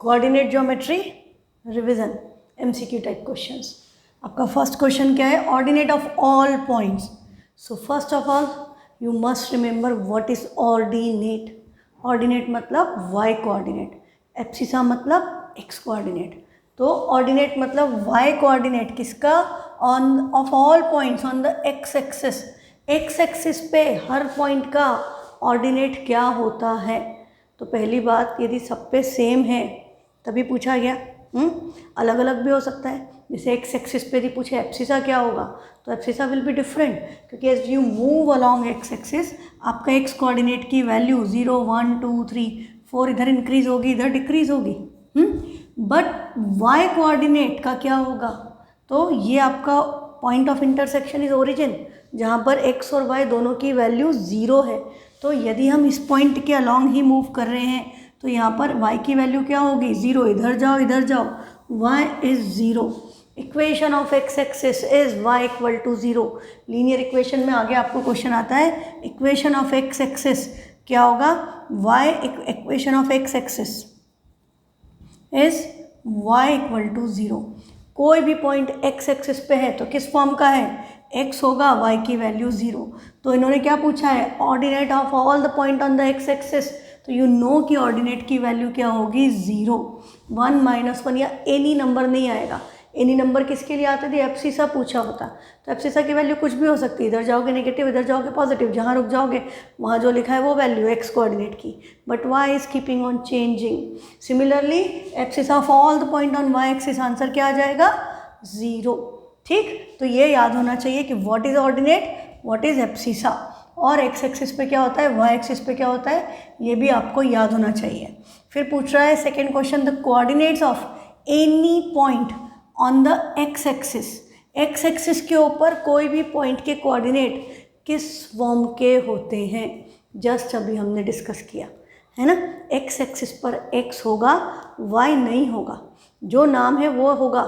Coordinate geometry revision MCQ type questions. आपका first question क्या है? Ordinate of all points. So first of all you must remember what is ordinate. Ordinate मतलब Y coordinate, abscissa मतलब X coordinate. तो ordinate मतलब Y coordinate किसका? On off all points on the x axis. X axis पे हर point का ordinate क्या होता है? तो पहली बात, यदि सब पे सेम है तभी पूछा गया। अलग अलग भी हो सकता है, जैसे एक्स एक्सिस पे यदि पूछे एब्सिसा क्या होगा तो एब्सिसा विल बी डिफरेंट, क्योंकि as you move along x axis आपका एक्स कोऑर्डिनेट की वैल्यू 0 1 2 3 4 इधर इंक्रीज होगी, इधर डिक्रीज होगी। बट वाई कोऑर्डिनेट का क्या होगा? तो ये आपका point of intersection is origin, जहाँ पर एक्स और वाई दोनों की वैल्यू 0 है। तो यदि हम इस पॉइंट के अलॉन्ग ही मूव कर रहे हैं तो यहाँ पर y की वैल्यू क्या होगी? 0। इधर जाओ, y is 0। Equation of x axis is y equal to 0। Linear equation में आगे आपको क्वेश्चन आता है, इक्वेशन ऑफ एक्स एक्सिस क्या होगा? y equation of x axis is y equal to 0। कोई भी पॉइंट एक्स एक्सिस पे है तो किस फॉर्म का है? x होगा, y की वैल्यू 0। तो इन्होंने क्या पूछा है? Ordinate of all the point on the x axis. तो यू नो कि ऑर्डिनेट की वैल्यू क्या होगी? 0। 1 -1 या एनी नंबर नहीं आएगा। एनी नंबर किसके लिए आते थे? एब्सिसा पूछा होता तो एब्सिसा की वैल्यू कुछ भी हो सकती है, इधर जाओगे नेगेटिव, इधर जाओगे पॉजिटिव, जहाँ रुक जाओगे वहाँ जो लिखा है वो वैल्यू एक्स कोऑर्डिनेट की। But y is keeping on changing. Similarly abscissa of all the point on Y axis, answer क्या आ जाएगा? 0। ठीक, तो ये याद होना चाहिए कि what is ordinate, what is abscissa, और एक्स एक्सिस पे क्या होता है, वाई एक्सिस पे क्या होता है, ये भी आपको याद होना चाहिए। फिर पूछ रहा है second question, the coordinates of any point on the x axis. X axis के ऊपर कोई भी पॉइंट के कोऑर्डिनेट किस फॉर्म के होते हैं? जस्ट अभी हमने डिस्कस किया है ना। एक्स एक्सिस पर एक्स होगा, वाई नहीं होगा। जो नाम है वो होगा।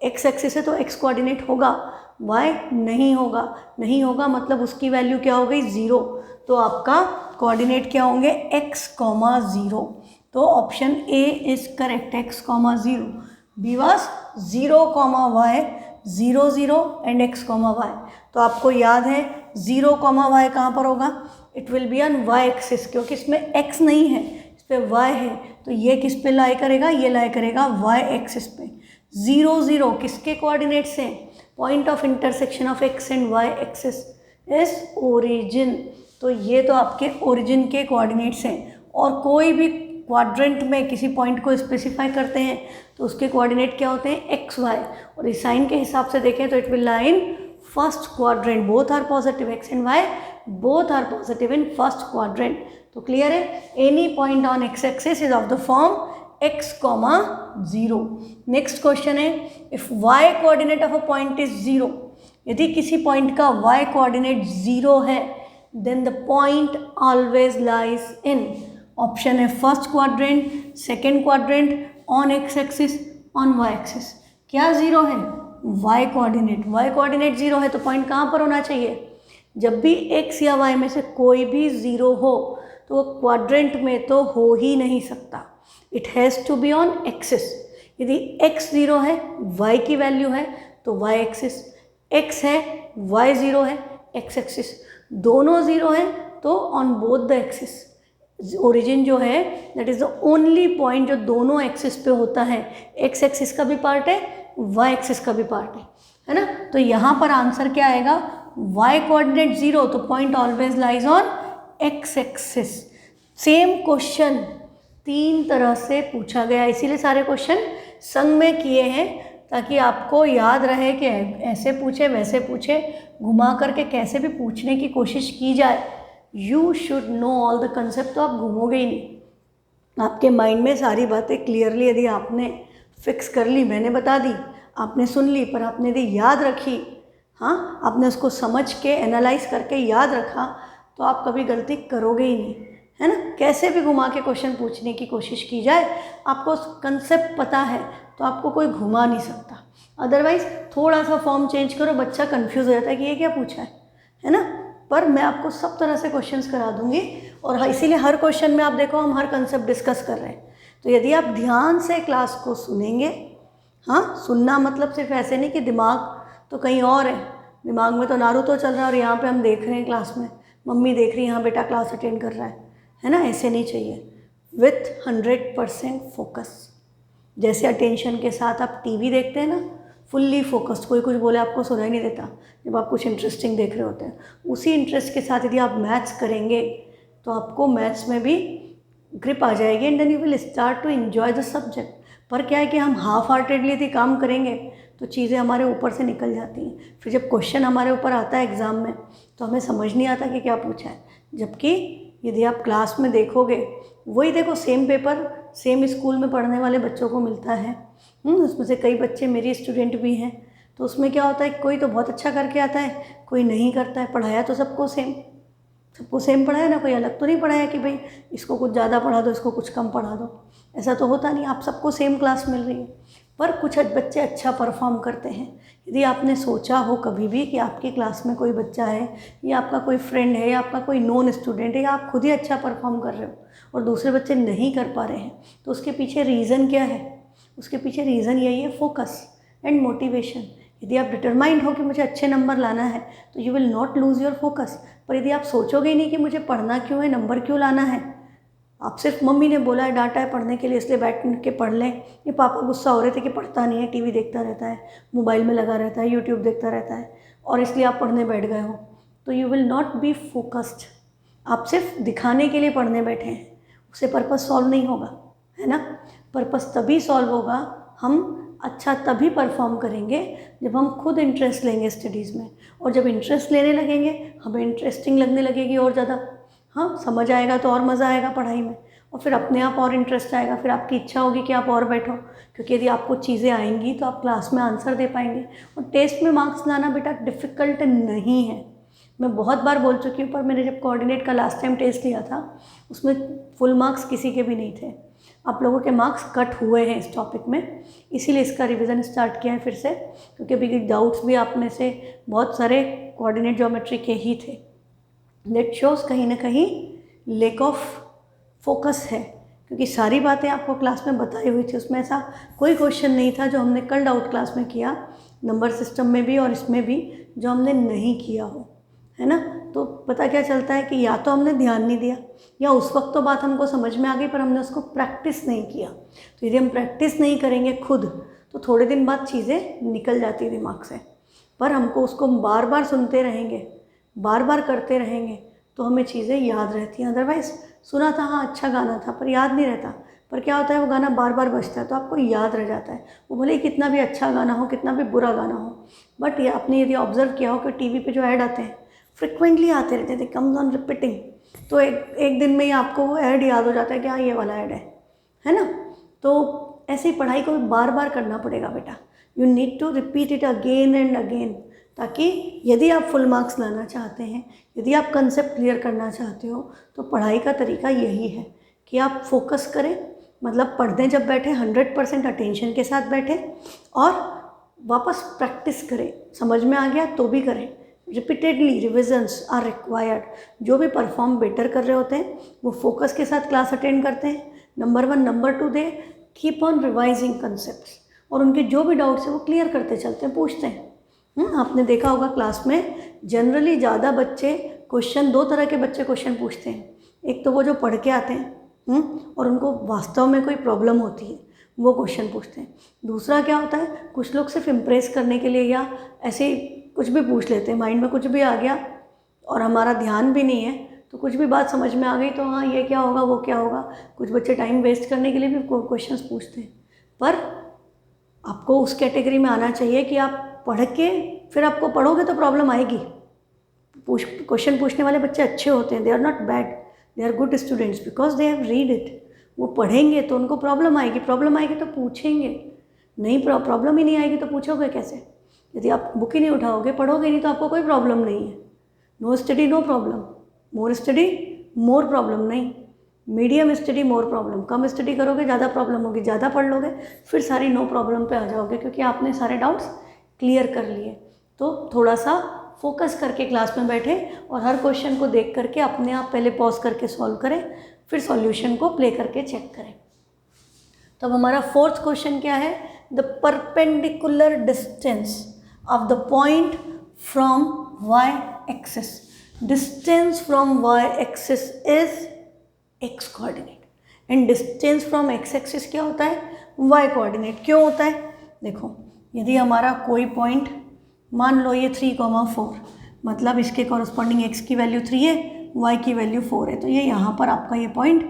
एक्स एक्सिस है तो एक्स कोऑर्डिनेट होगा, वाई नहीं होगा मतलब उसकी वैल्यू क्या हो गई? 0। तो आपका कोऑर्डिनेट क्या होंगे? x, 0। तो option A is correct, x, 0। B was 0, y 0 0 and x, y। तो आपको याद है 0, y कहाँ पर होगा? It will be on y axis, क्योंकि इसमें x नहीं है, इस पर y है। तो ये किस पे लाई करेगा? ये लाई करेगा y एक्सिस पे। 0 0 किसके कोऑर्डिनेट्स हैं? Point of intersection of x and y axis is origin. तो ये तो आपके ओरिजिन के कोऑर्डिनेट्स हैं। और कोई भी क्वाड्रेंट में किसी पॉइंट को स्पेसिफाई करते हैं तो उसके कोऑर्डिनेट क्या होते हैं? X Y. और इस साइन के हिसाब से देखें तो it will lie in first quadrant, both are positive, X and Y both are positive in first quadrant. तो क्लियर है, any point on x axis is of the form x, 0। Next question है, if y coordinate of a point is 0। यदि किसी पॉइंट का y कोऑर्डिनेट 0 है then the point always lies in. Option है first quadrant, second quadrant, on x axis, on y axis. क्या 0 है? y कोऑर्डिनेट 0 है तो पॉइंट कहाँ पर होना चाहिए? जब भी x या y में से कोई भी 0 हो तो वो क्वाड्रेंट में तो हो ही नहीं सकता। It has to be on axis. यदि x 0 है, y की वैल्यू है तो y एक्सिस, x है, y 0 है, x एक्सिस, दोनों 0 है तो on both the axis. Origin जो है that is the only point जो दोनों एक्सिस पे होता है। x एक्सिस का भी पार्ट है, y एक्सिस का भी पार्ट है ना। तो यहाँ पर आंसर क्या आएगा? y कोऑर्डिनेट 0 तो point always lies on x axis. Same question 3 तरह से पूछा गया, इसीलिए सारे क्वेश्चन संग में किए हैं ताकि आपको याद रहे कि ऐसे पूछे वैसे पूछे, घुमा करके कैसे भी पूछने की कोशिश की जाए। You should know all the concept, तो आप घूमोगे ही नहीं। आपके माइंड में सारी बातें क्लियरली यदि आपने फिक्स कर ली, मैंने बता दी, आपने सुन ली, पर आपने यदि याद रखी, हाँ आपने उसको समझ के एनालाइज करके याद रखा, तो आप कभी गलती करोगे ही नहीं, है ना। कैसे भी घुमा के क्वेश्चन पूछने की कोशिश की जाए, आपको कंसेप्ट पता है तो आपको कोई घुमा नहीं सकता। अदरवाइज थोड़ा सा फॉर्म चेंज करो, बच्चा कंफ्यूज हो जाता है कि ये क्या पूछा है ना। पर मैं आपको सब तरह से क्वेश्चंस करा दूंगी और इसीलिए हर क्वेश्चन में आप देखो हम हर कंसेप्ट डिस्कस कर रहे हैं। तो यदि आप ध्यान से क्लास को सुनेंगे, हाँ सुनना मतलब सिर्फ ऐसे नहीं कि दिमाग तो कहीं और है, दिमाग में तो नारुतो चल रहा है और यहाँ पे हम देख रहे हैं क्लास में, मम्मी देख रही है हाँ बेटा क्लास अटेंड कर रहा है ना, ऐसे नहीं चाहिए। विथ 100% फोकस, जैसे अटेंशन के साथ आप टीवी देखते हैं ना, फुल्ली फोकस्ड, कोई कुछ बोले आपको सुनाई नहीं देता जब आप कुछ इंटरेस्टिंग देख रहे होते हैं, उसी इंटरेस्ट के साथ यदि आप मैथ्स करेंगे तो आपको मैथ्स में भी ग्रिप आ जाएगी and then you will start to enjoy the subject. पर क्या है कि हम हाफ हार्टेडली यदि काम करेंगे तो चीज़ें हमारे ऊपर से निकल जाती हैं, फिर जब क्वेश्चन हमारे ऊपर आता है एग्ज़ाम में तो हमें समझ नहीं आता कि क्या पूछा है। जबकि यदि आप क्लास में देखोगे, वही देखो सेम पेपर सेम स्कूल में पढ़ने वाले बच्चों को मिलता है, उसमें से कई बच्चे मेरी स्टूडेंट भी हैं, तो उसमें क्या होता है कोई तो बहुत अच्छा करके आता है, कोई नहीं करता है। पढ़ाया तो सबको सेम पढ़ाया ना, कोई अलग तो नहीं पढ़ाया कि भाई इसको कुछ ज़्यादा पढ़ा दो इसको कुछ कम पढ़ा दो, ऐसा तो होता नहीं, आप सबको सेम क्लास मिल रही है। पर कुछ बच्चे अच्छा परफॉर्म करते हैं। यदि आपने सोचा हो कभी भी कि आपकी क्लास में कोई बच्चा है या आपका कोई फ्रेंड है या आपका कोई नॉन स्टूडेंट है या आप खुद ही अच्छा परफॉर्म कर रहे हो और दूसरे बच्चे नहीं कर पा रहे हैं, तो उसके पीछे रीज़न क्या है? उसके पीछे रीज़न यही है, फोकस एंड मोटिवेशन। यदि आप डिटरमाइंड हो कि मुझे अच्छे नंबर लाना है तो you will not lose your focus. पर यदि आप सोचोगे ही नहीं कि मुझे पढ़ना क्यों है, नंबर क्यों लाना है, आप सिर्फ मम्मी ने बोला है डांटा है पढ़ने के लिए इसलिए बैठ के पढ़ लें, ये पापा गुस्सा हो रहे थे कि पढ़ता नहीं है, टीवी देखता रहता है, मोबाइल में लगा रहता है, यूट्यूब देखता रहता है और इसलिए आप पढ़ने बैठ गए हो, तो you will not be focused. आप सिर्फ दिखाने के लिए पढ़ने बैठे हैं, उससे पर्पस सॉल्व नहीं होगा, है ना। पर्पस तभी सॉल्व होगा, हम अच्छा तभी परफॉर्म करेंगे जब हम खुद इंटरेस्ट लेंगे स्टडीज़ में, और जब इंटरेस्ट लेने लगेंगे हमें इंटरेस्टिंग लगने लगेगी और ज़्यादा, हाँ समझ आएगा तो और मज़ा आएगा पढ़ाई में, और फिर अपने आप और इंटरेस्ट आएगा, फिर आपकी इच्छा होगी कि आप और बैठो, क्योंकि यदि आपको चीज़ें आएंगी तो आप क्लास में आंसर दे पाएंगे। और टेस्ट में मार्क्स लाना बेटा डिफ़िकल्ट नहीं है, मैं बहुत बार बोल चुकी हूँ, पर मैंने जब कोऑर्डिनेट का लास्ट टाइम टेस्ट लिया था उसमें फुल मार्क्स किसी के भी नहीं थे, आप लोगों के मार्क्स कट हुए हैं इस टॉपिक में, इसीलिए इसका रिवीजन स्टार्ट किया है फिर से, क्योंकि अभी डाउट्स भी आप में से बहुत सारे कोऑर्डिनेट ज्योमेट्री के ही थे। दैट शोज़ कहीं ना कहीं लैक ऑफ फोकस है, क्योंकि सारी बातें आपको क्लास में बताई हुई थी, उसमें ऐसा कोई क्वेश्चन नहीं था जो हमने कल डाउट क्लास में किया, नंबर सिस्टम में भी और इसमें भी, जो हमने नहीं किया हो, है ना। तो पता क्या चलता है कि या तो हमने ध्यान नहीं दिया, या उस वक्त तो बात हमको समझ में आ गई पर हमने उसको प्रैक्टिस नहीं किया। तो यदि हम प्रैक्टिस नहीं करेंगे खुद तो थोड़े दिन बाद चीज़ें निकल जाती है दिमाग से, पर हमको उसको बार बार सुनते रहेंगे, बार बार करते रहेंगे तो हमें चीज़ें याद रहती हैं। अदरवाइज़ सुना था हाँ अच्छा गाना था पर याद नहीं रहता, पर क्या होता है वो गाना बार बार बजता है तो आपको याद रह जाता है, वो भले ही कितना भी अच्छा गाना हो कितना भी बुरा गाना हो। बट ये आपने यदि ऑब्जर्व किया हो कि टीवी पे जो ऐड आते हैं फ्रिक्वेंटली आते रहते थे, कम्स ऑन रिपीटिंग, तो एक दिन में ही आपको वो ऐड याद हो जाता है कि हाँ ये वाला ऐड है ना। तो ऐसे ही पढ़ाई को बार बार करना पड़ेगा बेटा, you need to repeat it again and again, ताकि यदि आप फुल मार्क्स लाना चाहते हैं, यदि आप कंसेप्ट क्लियर करना चाहते हो, तो पढ़ाई का तरीका यही है कि आप फोकस करें, मतलब पढ़ने जब बैठे 100% अटेंशन के साथ बैठे और वापस प्रैक्टिस करें, समझ में आ गया तो भी करें, रिपीटेडली रिविजन्स आर रिक्वायर्ड। जो भी परफॉर्म बेटर कर रहे होते हैं वो फोकस के साथ क्लास अटेंड करते हैं, number 1, number 2 they keep on revising concepts, और उनके जो भी डाउट्स हैं वो क्लियर करते चलते हैं, पूछते हैं। आपने देखा होगा क्लास में जनरली ज़्यादा बच्चे क्वेश्चन, 2 तरह के बच्चे क्वेश्चन पूछते हैं, एक तो वो जो पढ़ के आते हैं और उनको वास्तव में कोई प्रॉब्लम होती है वो क्वेश्चन पूछते हैं। दूसरा क्या होता है, कुछ लोग सिर्फ इम्प्रेस करने के लिए या ऐसे कुछ भी पूछ लेते हैं, माइंड में कुछ भी आ गया और हमारा ध्यान भी नहीं है तो कुछ भी बात समझ में आ गई तो हाँ ये क्या होगा वो क्या होगा, कुछ बच्चे टाइम वेस्ट करने के लिए भी क्वेश्चंस पूछते हैं। पर आपको उस कैटेगरी में आना चाहिए कि आप पढ़ के फिर आपको पढ़ोगे तो प्रॉब्लम आएगी। क्वेश्चन पूछने वाले बच्चे अच्छे होते हैं, they are not bad, they are good students because they have read it. वो पढ़ेंगे तो उनको प्रॉब्लम आएगी तो पूछेंगे, नहीं प्रॉब्लम ही नहीं आएगी तो पूछोगे कैसे। यदि आप बुक ही नहीं उठाओगे, पढ़ोगे नहीं, तो आपको कोई प्रॉब्लम नहीं है। No study no problem, more study more problem नहीं, मीडियम स्टडी मोर प्रॉब्लम। कम स्टडी करोगे ज़्यादा प्रॉब्लम होगी, ज़्यादा पढ़ लोगे फिर सारी नो प्रॉब्लम पे आ जाओगे, क्योंकि आपने सारे डाउट्स क्लियर कर लिए। तो थोड़ा सा फोकस करके क्लास में बैठे और हर क्वेश्चन को देख करके अपने आप पहले पॉज करके सॉल्व करें, फिर सॉल्यूशन को प्ले करके चेक करें। तो अब हमारा फोर्थ क्वेश्चन क्या है, the perpendicular distance of the point from Y axis. Distance from Y axis is x coordinate and distance from x axis क्या होता है, वाई कोऑर्डिनेट. क्यों होता है, देखो यदि हमारा कोई पॉइंट मान लो ये 3,4, मतलब इसके कॉरस्पॉन्डिंग x की वैल्यू 3 है, y की वैल्यू 4 है, तो ये यहाँ पर आपका ये पॉइंट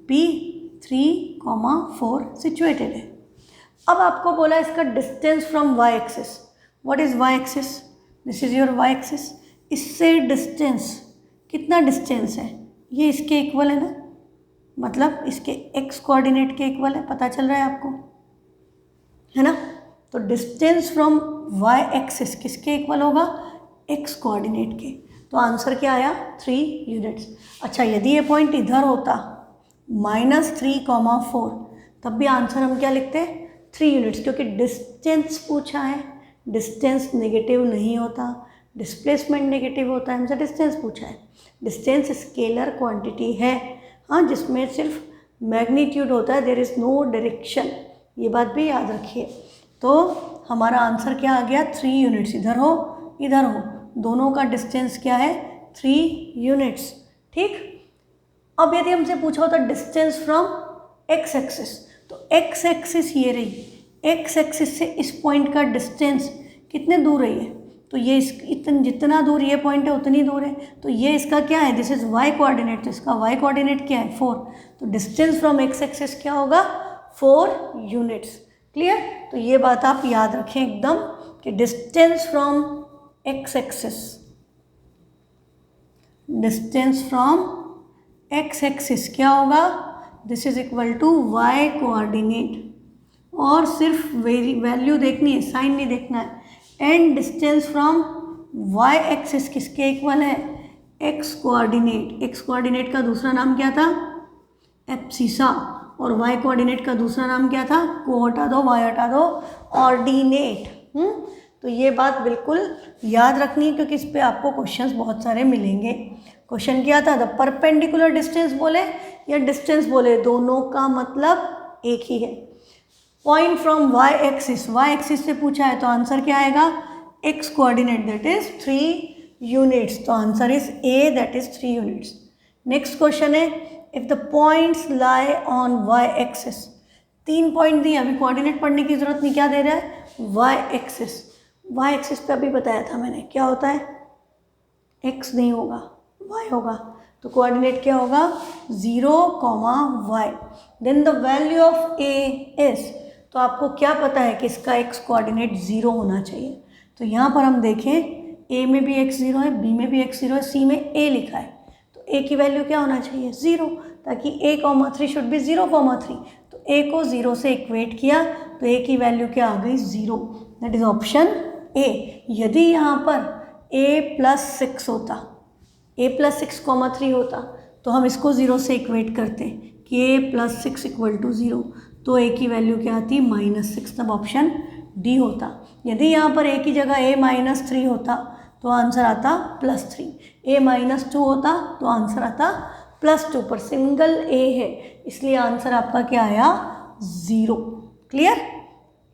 P3,4 सिचुएटेड है. अब आपको बोला इसका distance from y axis. What is y axis, this is your y axis. इससे डिस्टेंस कितना डिस्टेंस है, ये इसके इक्वल है ना, मतलब इसके x कोऑर्डिनेट के इक्वल है, पता चल रहा है आपको, है ना. तो डिस्टेंस फ्रॉम y एक्सिस किसके इक्वल होगा, x कोऑर्डिनेट के. तो आंसर क्या आया, 3 यूनिट्स. अच्छा, यदि ये पॉइंट इधर होता -3,4, तब भी आंसर हम क्या लिखते हैं, 3 यूनिट्स, क्योंकि डिस्टेंस पूछा है. डिस्टेंस नेगेटिव नहीं होता, डिस्प्लेसमेंट नेगेटिव होता है, हमसे डिस्टेंस पूछा है. डिस्टेंस स्केलर क्वांटिटी है, हाँ, जिसमें सिर्फ मैग्नीट्यूड होता है, देयर इज़ नो डायरेक्शन. ये बात भी याद रखिए. तो हमारा आंसर क्या आ गया, 3 यूनिट्स. इधर हो इधर हो, दोनों का डिस्टेंस क्या है, 3 यूनिट्स. ठीक. अब यदि हमसे पूछा होता डिस्टेंस फ्रॉम एक्स एक्सिस, तो एक्स एक्सिस ये रही, एक्स एक्सिस से इस पॉइंट का डिस्टेंस कितने दूर रही है, तो ये जितना दूर ये पॉइंट है उतनी दूर है. तो ये इसका क्या है, दिस इज़ वाई कोऑर्डिनेट, तो इसका वाई कोऑर्डिनेट क्या है, 4. तो डिस्टेंस फ्रॉम एक्स एक्सिस क्या होगा, 4 यूनिट्स. क्लियर. तो ये बात आप याद रखें एकदम कि distance from x axis, distance from x axis क्या होगा, this is equal to y coordinate. और सिर्फ वैल्यू देखनी है, साइन नहीं देखना है. And distance from Y axis किसके इक्वल है, एक्स कोऑर्डिनेट. एक्स कोऑर्डिनेट का दूसरा नाम क्या था, एब्सिसा. और वाई कोऑर्डिनेट का दूसरा नाम क्या था, को हटा दो वाई हटा दो, ऑर्डिनेट. तो ये बात बिल्कुल याद रखनी है, क्योंकि इस पे आपको क्वेश्चंस बहुत सारे मिलेंगे. क्वेश्चन क्या था, द परपेंडिकुलर डिस्टेंस बोले या डिस्टेंस बोले, दोनों का मतलब एक ही है. Point from Y axis, Y axis से पूछा है, तो आंसर क्या आएगा, X coordinate, that is 3 units. तो answer is A, that is 3 units. Next question है, if the points lie on Y axis. 3 point दिए, अभी कोऑर्डिनेट पढ़ने की जरूरत नहीं. क्या दे रहा है, वाई एक्सिस. वाई एक्सिस पे अभी बताया था मैंने, क्या होता है, एक्स नहीं होगा, वाई होगा. तो कोऑर्डिनेट क्या होगा, 0,y. Then the value of a is, तो आपको क्या पता है कि इसका एक्स कोऑर्डिनेट 0 होना चाहिए. तो यहाँ पर हम देखें, ए में भी x 0 है, बी में भी x 0 है, सी में a लिखा है, तो a की वैल्यू क्या होना चाहिए, 0, ताकि a,3 शुड बी 0,3. तो a को 0 से इक्वेट किया, तो a की वैल्यू क्या आ गई, 0. That is option A. यदि यहाँ पर a+6 होता, a+6,3 होता, तो हम इसको 0 से इक्वेट करते कि a+6 = 0, तो a की वैल्यू क्या आती, -6. तब ऑप्शन डी होता. यदि यहाँ पर a की जगह a-3 होता, तो आंसर आता +3. a-2 होता, तो आंसर आता +2. पर सिंगल a है, इसलिए आंसर आपका क्या आया, 0. क्लियर.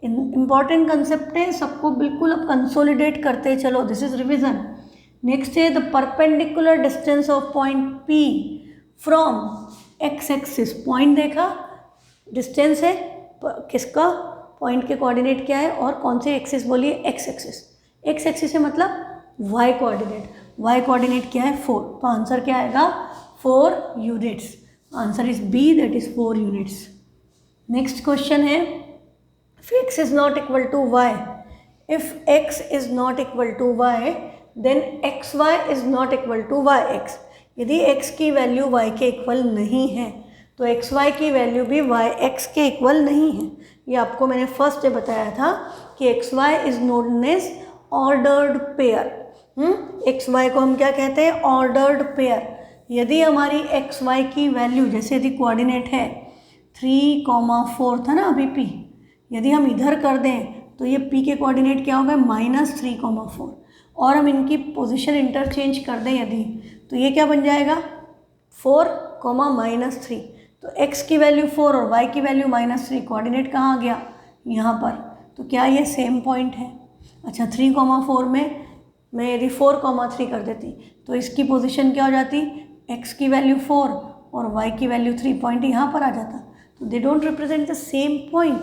इम्पॉर्टेंट कंसेप्ट है, सबको बिल्कुल अब कंसोलिडेट करते चलो. This is revision. नेक्स्ट है the perpendicular distance of point P from x axis. Point देखा, डिस्टेंस है किसका, पॉइंट के कोऑर्डिनेट क्या है, और कौन से एक्सिस बोलिए, एक्स एक्सिस. एक्स एक्सिस है मतलब वाई कोऑर्डिनेट. वाई कोऑर्डिनेट क्या है, 4. तो आंसर क्या आएगा, 4 units. Answer is B, that is 4 units. Next question है, if x is not equal to y, if x is not equal to y, then xy is not equal to yx. यदि x की value y के equal नहीं है, तो xy की value भी yx के इक्वल नहीं है. ये आपको मैंने फर्स्ट डे बताया था कि xy is known as ordered pair. xy को हम क्या कहते हैं, ऑर्डर्ड पेयर. यदि हमारी xy की वैल्यू, जैसे यदि कोऑर्डिनेट है 3,4 था ना अभी p, यदि हम इधर कर दें तो ये p के कोऑर्डिनेट क्या होगा, -3,4. और हम इनकी पोजीशन इंटरचेंज कर दें यदि, तो ये क्या बन जाएगा, 4, -3. तो x की वैल्यू 4 और y की वैल्यू -3, कोऑर्डिनेट कहाँ आ गया, यहाँ पर। तो क्या ये सेम पॉइंट है? अच्छा 3,4 में मैं यदि 4,3 कर देती तो इसकी पोजीशन क्या हो जाती, x की वैल्यू 4 और y की वैल्यू 3, पॉइंट यहाँ पर आ जाता। तो they don't represent the same point.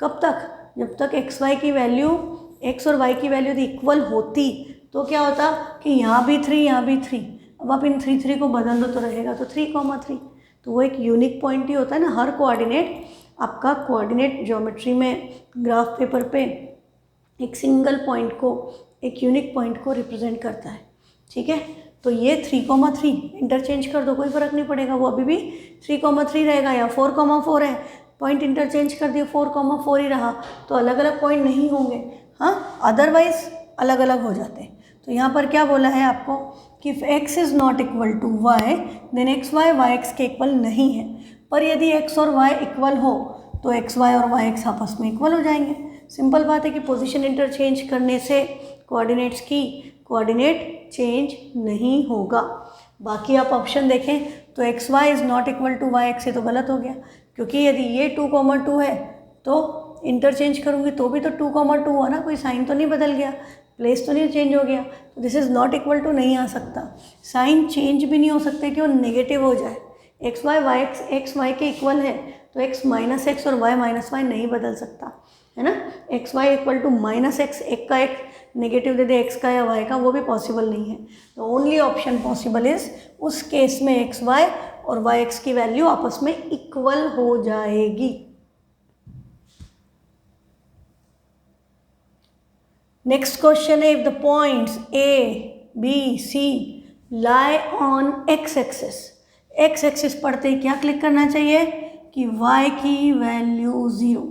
कब तक? जब तक x y की वैल्यू, x और y की वैल्यू यदि इक्वल होती तो क्या होता कि यहाँ भी 3 यहाँ भी 3। अब आप इन 3 को बदल दो तो रहेगा तो 3,3। तो वो एक यूनिक पॉइंट ही होता है ना। हर कोऑर्डिनेट आपका कोऑर्डिनेट ज्योमेट्री में ग्राफ पेपर पे एक सिंगल पॉइंट को, एक यूनिक पॉइंट को रिप्रेजेंट करता है। ठीक है, तो ये 3,3 इंटरचेंज कर दो, कोई फ़र्क नहीं पड़ेगा, वो अभी भी 3,3 रहेगा। या 4,4 है, पॉइंट इंटरचेंज कर दिया 4,4 ही रहा, तो अलग अलग पॉइंट नहीं होंगे, हाँ, अदरवाइज अलग अलग हो जाते हैं। तो यहाँ पर क्या बोला है आपको कि if x is not equal to y then x y y x के इक्वल नहीं है। पर यदि x और y इक्वल हो तो एक्स वाई और वाई एक्स आपस में इक्वल हो जाएंगे। सिंपल बात है कि पोजीशन इंटरचेंज करने से कोऑर्डिनेट्स की कोऑर्डिनेट चेंज नहीं होगा। बाकी आप ऑप्शन देखें तो x y is not equal to y x, ये तो गलत हो गया, क्योंकि यदि ये 2,2 है तो इंटरचेंज करूँगी तो भी तो 2,2 हुआ ना, कोई साइन तो नहीं बदल गया, प्लेस तो नहीं चेंज हो गया। तो this is not equal to नहीं आ सकता। साइन चेंज भी नहीं हो सकता कि वो नेगेटिव हो जाए। X y y x y के इक्वल है तो x माइनस एक्स और y माइनस वाई नहीं बदल सकता, है ना। X y equal to minus x, एक का एक नेगेटिव दे दे x का या y का, वो भी पॉसिबल नहीं है। तो ओनली ऑप्शन पॉसिबल इज उस केस में एक्स वाई और वाई एक्स की वैल्यू आपस में इक्वल हो जाएगी। नेक्स्ट क्वेश्चन है, if the points A B C lie on x axis, x axis पढ़ते ही क्या क्लिक करना चाहिए कि y की value 0,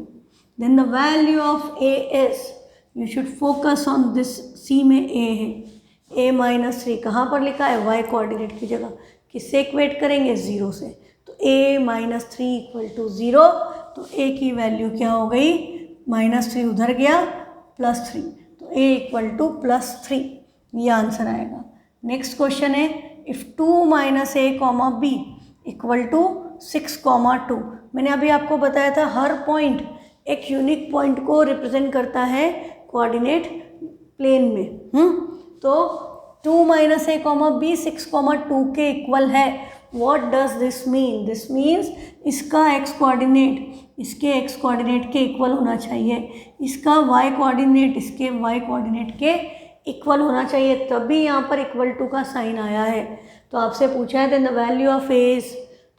then the value of a is, you should focus on this, c में a है, a -3 कहाँ पर लिखा है, y कोऑर्डिनेट की जगह, किससे इक्वेट करेंगे, 0 से। तो a -3 इक्वल टू 0, तो a की वैल्यू क्या हो गई, -3 उधर गया +3, तो a इक्वल टू +3, ये आंसर आएगा। नेक्स्ट क्वेश्चन है, if 2 - a, b equal to 6,2। मैंने अभी आपको बताया था हर पॉइंट एक यूनिक पॉइंट को रिप्रेजेंट करता है कोऑर्डिनेट प्लेन में। तो 2 - a, b 6,2 के इक्वल है। What does this mean? This means इसका एक्स कोऑर्डिनेट इसके एक्स कोऑर्डिनेट के इक्वल होना चाहिए, इसका वाई कोऑर्डिनेट इसके वाई कोऑर्डिनेट के इक्वल होना चाहिए, तभी यहाँ पर इक्वल टू का साइन आया है। तो आपसे पूछा है then the value of age,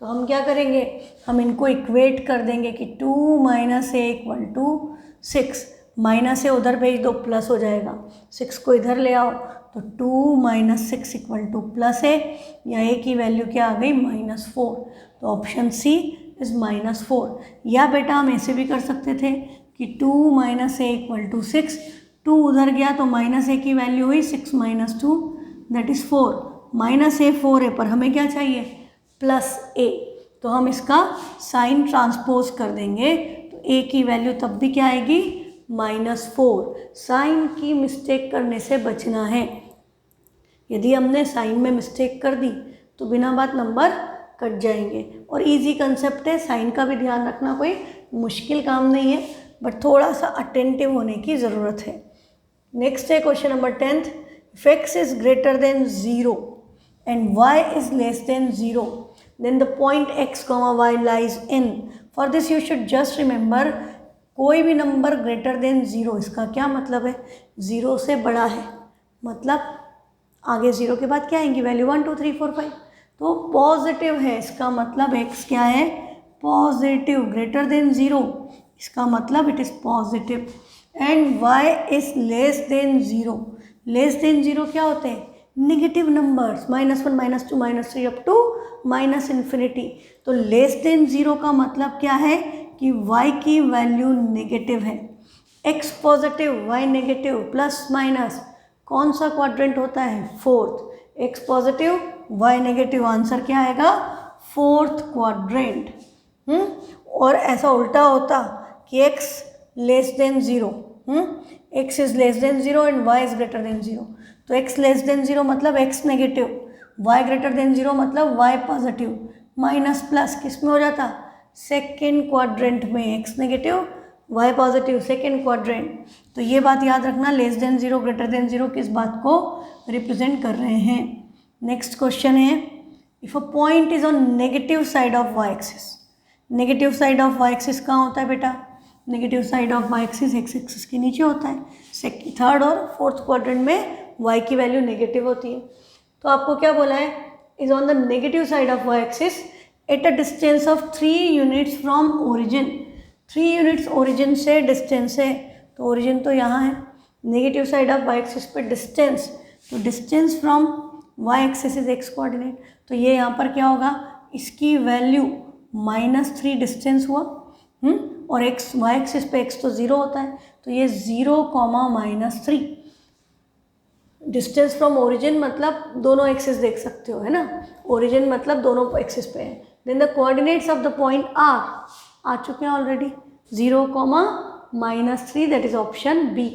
तो हम क्या करेंगे, हम इनको इक्वेट कर देंगे कि 2 - a इक्वल टू 6, माइनस ए उधर भेज दो प्लस हो जाएगा, 6 को इधर ले आओ तो 2 - 6 इक्वल टू +a, या a की वैल्यू क्या आ गई, -4। तो ऑप्शन सी इज़ -4। या बेटा हम ऐसे भी कर सकते थे कि 2 - a इक्वल टू 6, 2 उधर गया तो -a की वैल्यू हुई 6 - 2 दैट इज़ 4, -a 4 है, पर हमें क्या चाहिए, +a, तो हम इसका साइन ट्रांसपोज कर देंगे, तो a की वैल्यू तब भी क्या आएगी, -4। साइन की मिस्टेक करने से बचना है। यदि हमने साइन में मिस्टेक कर दी तो बिना बात नंबर कट जाएंगे। और इजी कंसेप्ट है, साइन का भी ध्यान रखना कोई मुश्किल काम नहीं है, बट थोड़ा सा अटेंटिव होने की ज़रूरत है। नेक्स्ट है question number 10, if x is greater than 0 and y is less than 0 then the point x, y lies in. For this you should just remember, कोई भी नंबर ग्रेटर देन 0, इसका क्या मतलब है, 0 से बड़ा है, मतलब आगे 0 के बाद क्या आएंगी वैल्यू, 1 2 3 4 5, तो पॉजिटिव है, इसका मतलब x क्या है, पॉजिटिव, ग्रेटर देन 0 इसका मतलब it is positive. And y is less than 0, less than 0 क्या होते हैं, नेगेटिव नंबर्स, -1 -2 -3 अप टू -∞। तो लेस देन 0 का मतलब क्या है कि y की वैल्यू नेगेटिव है, x positive y negative, plus minus कौन सा क्वाड्रेंट होता है, 4th, x positive y negative, answer क्या आएगा, 4th क्वाड्रेंट। और ऐसा उल्टा होता कि x less than 0, x is less than 0 and y is greater than 0, तो x लेस देन 0 मतलब x negative, y greater than 0 मतलब y पॉजिटिव, माइनस प्लस किस में हो जाता, सेकेंड क्वाड्रेंट में, x negative y positive second quadrant. तो ये बात याद रखना, less than zero greater than zero किस बात को रिप्रेजेंट कर रहे हैं। नेक्स्ट क्वेश्चन है, if a point is on negative side of y axis. Negative side of y axis कहाँ होता है बेटा, negative side of y axis x axis के नीचे होता है, थर्ड और फोर्थ क्वाड्रेंट में वाई की वैल्यू नेगेटिव होती है। तो आपको क्या बोला है, is on the negative side of y axis at a distance of 3 units from origin. 3 units origin से डिस्टेंस है, तो ओरिजिन तो यहाँ है, negative side of y axis पे डिस्टेंस, तो distance from Y axis is x coordinate. तो ये यहाँ पर क्या होगा, इसकी वैल्यू -3 डिस्टेंस हुआ, और एक्स वाई एक्सिस पे एक्स तो 0 होता है, तो ये 0, -3 डिस्टेंस फ्रॉम ओरिजिन, मतलब दोनों एक्सिस देख सकते हो, है ना, ओरिजिन मतलब दोनों एक्सिस पे है। Then the coordinates of the point आ चुके हैं already, 0, -3, that is option B.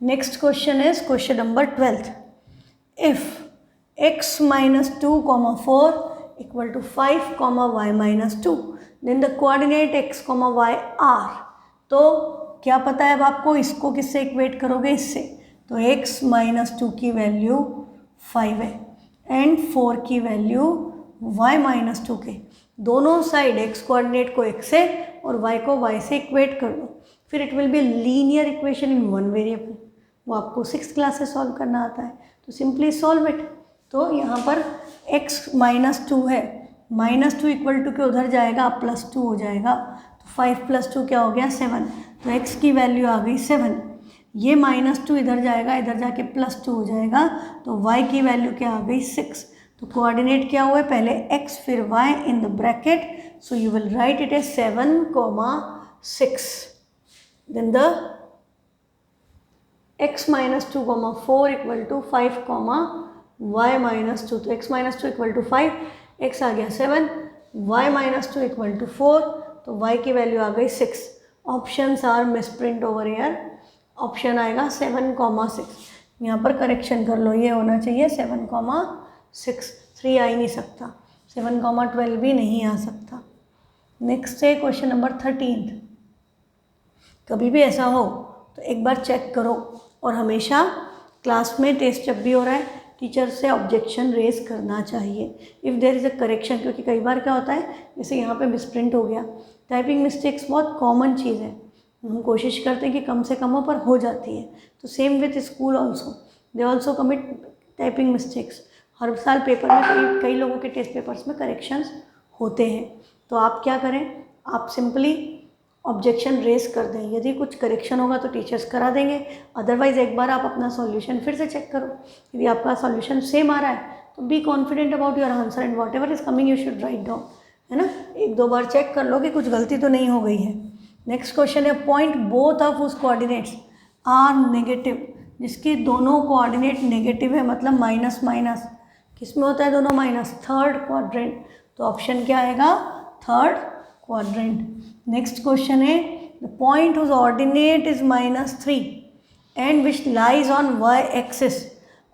Next question is question number 12th। इफ x - 2, 4 equal to 5, y - 2, then the coordinate x, y are. तो क्या पता है अब आपको, इसको किससे इक्वेट करोगे, इससे, तो x - 2 की वैल्यू 5 है एंड 4 की वैल्यू y - 2 के, दोनों साइड x कोऑर्डिनेट को x से और y को y से इक्वेट कर दो, फिर it will be linear equation in one variable. वो आपको 6th क्लास से सॉल्व करना आता है, तो सिंपली सॉल्व इट। तो यहाँ पर x - 2 है, -2 इक्वल टू के उधर जाएगा, +2 हो जाएगा, तो 5 + 2 क्या हो गया 7, तो x की वैल्यू आ गई 7। ये -2 इधर जाएगा, इधर जाके +2 हो जाएगा, तो y की वैल्यू क्या आ गई 6। तो कोऑर्डिनेट क्या हुआ है, पहले x फिर y in the bracket, so you will write it as 7, 6। Then the x - 2, 4 equal to 5, y - 2, तो x - 2 इक्वल टू 5, x आ गया 7, y - 2 इक्वल टू 4, तो y की वैल्यू आ गई 6। Options are misprint over here, option आएगा 7, 6। यहाँ पर करेक्शन कर लो, ये होना चाहिए 7, 6, 3 आ ही नहीं सकता, 7, 12 भी नहीं आ सकता। नेक्स्ट है क्वेश्चन नंबर 13th। कभी भी ऐसा हो तो एक बार चेक करो, और हमेशा क्लास में टेस्ट जब भी हो रहा है टीचर से ऑब्जेक्शन रेज करना चाहिए if there is a correction, क्योंकि कई बार क्या होता है, जैसे यहाँ पे मिसप्रिंट हो गया, टाइपिंग मिस्टेक्स बहुत कॉमन चीज़ है, हम कोशिश करते हैं कि कम से कम हो, पर हो जाती है। तो same with school also, they also commit typing mistakes. हर साल पेपर में कई लोगों के टेस्ट पेपर्स में करेक्शंस होते हैं, तो आप क्या करें, आप सिंपली ऑब्जेक्शन रेस कर दें। यदि कुछ करेक्शन होगा तो टीचर्स करा देंगे, अदरवाइज़ एक बार आप अपना सॉल्यूशन फिर से चेक करो। यदि आपका सॉल्यूशन सेम आ रहा है तो be confident about your answer and what ever is coming you should write down, है ना। 1-2 बार चेक कर लो कि कुछ गलती तो नहीं हो गई है। नेक्स्ट क्वेश्चन है, पॉइंट बोथ ऑफ उस कोऑर्डिनेट्स आर नेगेटिव, जिसके दोनों कोऑर्डिनेट नेगेटिव है, मतलब माइनस, किस में होता है दोनों माइनस, थर्ड क्वाड्रेंट, तो ऑप्शन क्या आएगा, थर्ड क्वाड्रेंट। नेक्स्ट क्वेश्चन है, the point whose ordinate is -3 and which lies on y axis.